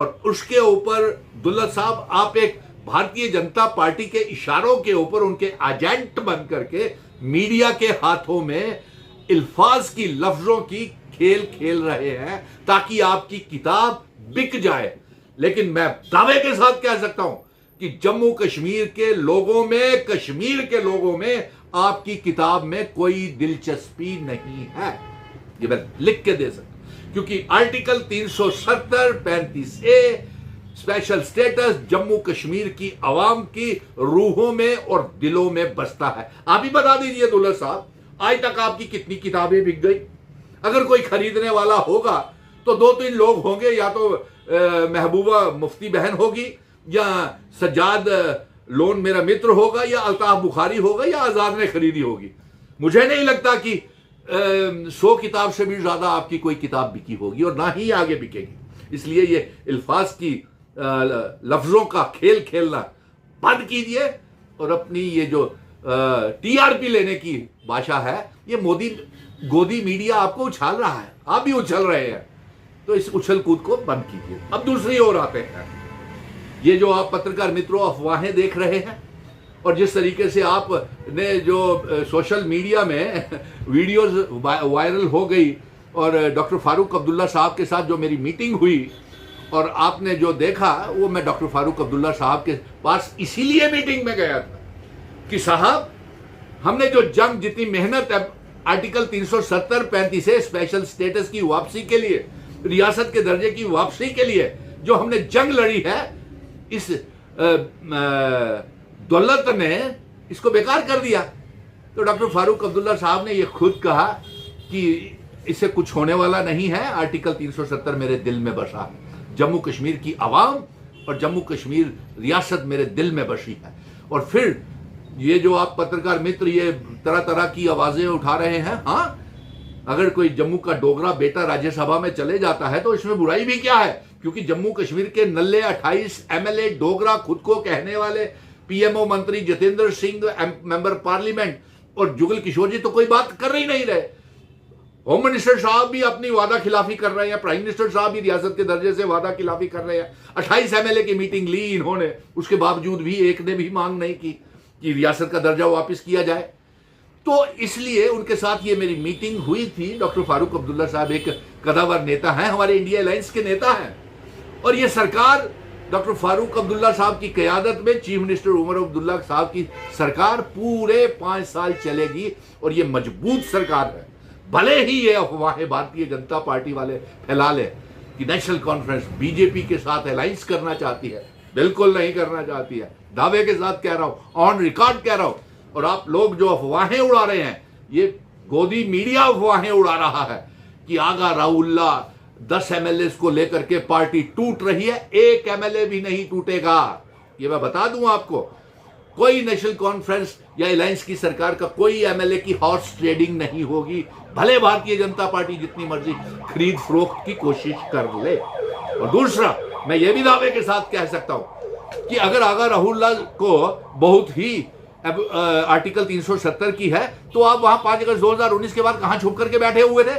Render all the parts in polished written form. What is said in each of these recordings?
और उसके ऊपर दुल्ला साहब आप एक भारतीय जनता पार्टी के इशारों के ऊपर उनके एजेंट बन करके मीडिया के हाथों में अल्फाज की लफ्जों की खेल खेल रहे हैं ताकि आपकी किताब बिक जाए। लेकिन मैं दावे के साथ कह सकता हूं कि जम्मू कश्मीर के लोगों में, कश्मीर के लोगों में आपकी किताब में कोई दिलचस्पी नहीं है। ये मैं लिख के दे सकता हूं क्योंकि article 370 35A special status Jammu Kashmir की आवाम की रूहों में और दिलों में बसता है। आप ही बता दीजिए दुल्ला साहब, आज तक आपकी कितनी किताबें बिक गई? अगर कोई खरीदने वाला होगा तो 2-3 लोग होंगे, या तो महबूबा मुफ्ती बहन होगी, या सज्जाद लोन मेरा मित्र होगा, या अल्ताफ बुखारी होगा, या आजाद ने खरीदी होगी। मुझे नहीं लगता कि 100 किताब से भी ज्यादा आपकी कोई किताब बिकी होगी और ना ही आगे बिकेगी। इसलिए ये अल्फाज की लफ्जों का खेल खेलना बंद कीजिए और अपनी ये जो टीआरपी लेने की भाषा है, ये मोदी गोदी मीडिया आपको उछाल रहा है, आप भी उछल रहे हैं, तो इस उछल कूद को बंद कीजिए। अब दूसरी ओर आते हैं, ये जो आप पत्रकार मित्रों अफवाहें देख रहे हैं और जिस तरीके से आपने जो सोशल मीडिया में वीडियोस वायरल हो गई और डॉक्टर फारूक अब्दुल्ला साहब के साथ जो मेरी मीटिंग हुई और आपने जो देखा, वो मैं डॉक्टर फारूक अब्दुल्ला साहब के पास इसीलिए मीटिंग में गया था कि साहब हमने जो जंग, जितनी मेहनत है आर्टिकल 370 35A स्पेशल स्टेटस की वापसी के लिए, रियासत के दर्जे की वापसी के लिए जो हमने जंग लड़ी है, इस दौलत ने इसको बेकार कर दिया। तो डॉक्टर फारूक अब्दुल्ला साहब ने यह खुद कहा कि इससे कुछ होने वाला नहीं है, आर्टिकल 370 मेरे दिल में बसा है, जम्मू कश्मीर की आवाम और जम्मू कश्मीर रियासत मेरे दिल में बसी है। और फिर ये जो आप पत्रकार मित्र ये तरह तरह की आवाजें उठा रहे हैं, हाँ, अगर कोई जम्मू का डोगरा बेटा राज्यसभा में चले जाता है तो इसमें बुराई भी क्या है, क्योंकि जम्मू कश्मीर के नल्ले 28 एमएलए डोगरा खुद को कहने वाले, पीएमओ मंत्री जितेंद्र सिंह मेंबर पार्लियामेंट और जुगल किशोर जी तो कोई बात कर ही नहीं रहे। होम मिनिस्टर साहब भी अपनी वादा खिलाफी कर रहे हैं, प्राइम मिनिस्टर साहब भी रियासत के दर्जे से वादा खिलाफी कर रहे हैं। 28 एमएलए की मीटिंग ली इन्होंने, उसके बावजूद भी एक ने भी मांग नहीं की कि रियासत का दर्जा वापस किया जाए। तो इसलिए उनके साथ ये मेरी मीटिंग हुई थी। डॉक्टर फारूक अब्दुल्ला साहब एक कदावर नेता हैं, हमारे इंडिया अलायंस के नेता हैं, और ये सरकार डॉक्टर फारूक अब्दुल्ला साहब की क़यादत में चीफ मिनिस्टर उमर अब्दुल्ला साहब की सरकार पूरे 5 साल चलेगी और ये मजबूत सरकार है। भले ही ये अफवाहें भारतीय जनता पार्टी वाले फैला ले कि नेशनल कॉन्फ्रेंस बीजेपी के साथ अलायंस करना चाहती है, बिल्कुल नहीं करना चाहती है, दावे के साथ कह रहा हूं, ऑन रिकॉर्ड कह रहा हूं। और आप लोग जो अफवाहें उड़ा रहे हैं, ये गोदी मीडिया अफवाहें उड़ा रहा है कि आगा राउल्ला 10 एमएलए को लेकर के पार्टी टूट रही है। एक एमएलए भी नहीं टूटेगा, ये मैं बता दूं आपको। कोई नेशनल कॉन्फ्रेंस या अलायंस की सरकार का कोई एमएलए की हॉर्स ट्रेडिंग नहीं होगी, भले भारतीय जनता पार्टी जितनी मर्जी खरीद फरोख्त की कोशिश कर ले। और दूसरा, मैं ये भी दावे के साथ कह सकता हूं कि अगर आगा राहुल्ला को बहुत ही आर्टिकल 370 की है, तो आप वहां 5 अगस्त 2019 के बाद कहां छुप करके बैठे हुए थे?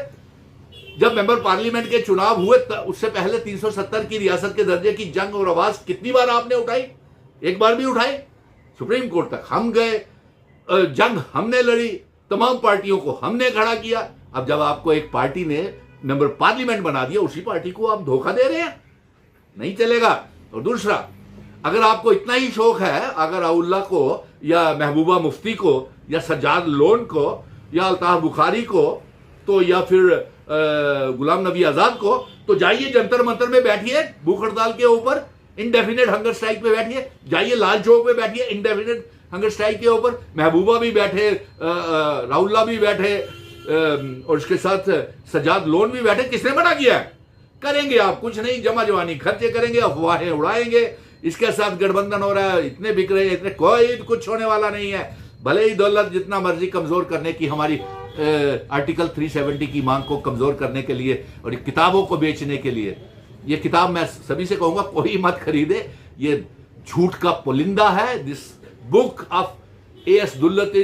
जब मेंबर पार्लियामेंट के चुनाव हुए उससे पहले 370 की रियासत के दर्जे की जंग और आवाज कितनी बार आपने उठाई? एक बार भी उठाई? सुप्रीम कोर्ट तक हम गए, जंग हमने लड़ी, तमाम पार्टियों को हमने खड़ा किया। अब जब आपको एक पार्टी ने मेंबर पार्लियामेंट बना दिया, उसी पार्टी को आप धोखा दे रहे हैं, नहीं चलेगा। और दूसरा, अगर आपको इतना ही शौक है अगर राउल्ला को या महबूबा मुफ्ती को या सज्जाद लोन को या अल्ताफ बुखारी को तो या फिर गुलाम नबी आजाद को, तो जाइए जंतर मंतर में बैठिए, भूख हड़ताल के ऊपर इंडेफिनेट हंगर स्ट्राइक पे बैठिए, जाइए लाल चौक पे बैठिए इंडेफिनेट हंगर स्ट्राइक के ऊपर। महबूबा भी बैठे, राउल्ला भी बैठे और उसके साथ सज्जाद लोन भी बैठे। किसने मना किया है? करेंगे आप, कुछ नहीं, जमा जवानी खर्चे करेंगे, अफवाहें उड़ाएंगे, इसके साथ गठबंधन हो रहा है, इतने बिक रहे हैं, इतने, कोई कुछ होने वाला नहीं है। भले ही दौलत जितना मर्जी कमजोर करने की, हमारी आर्टिकल 370 की मांग को कमजोर करने के लिए और किताबों को बेचने के लिए, ये किताब मैं सभी से कहूंगा कोई मत खरीदे, ये झूठ का पुलिंदा है। This book of AS Dulat is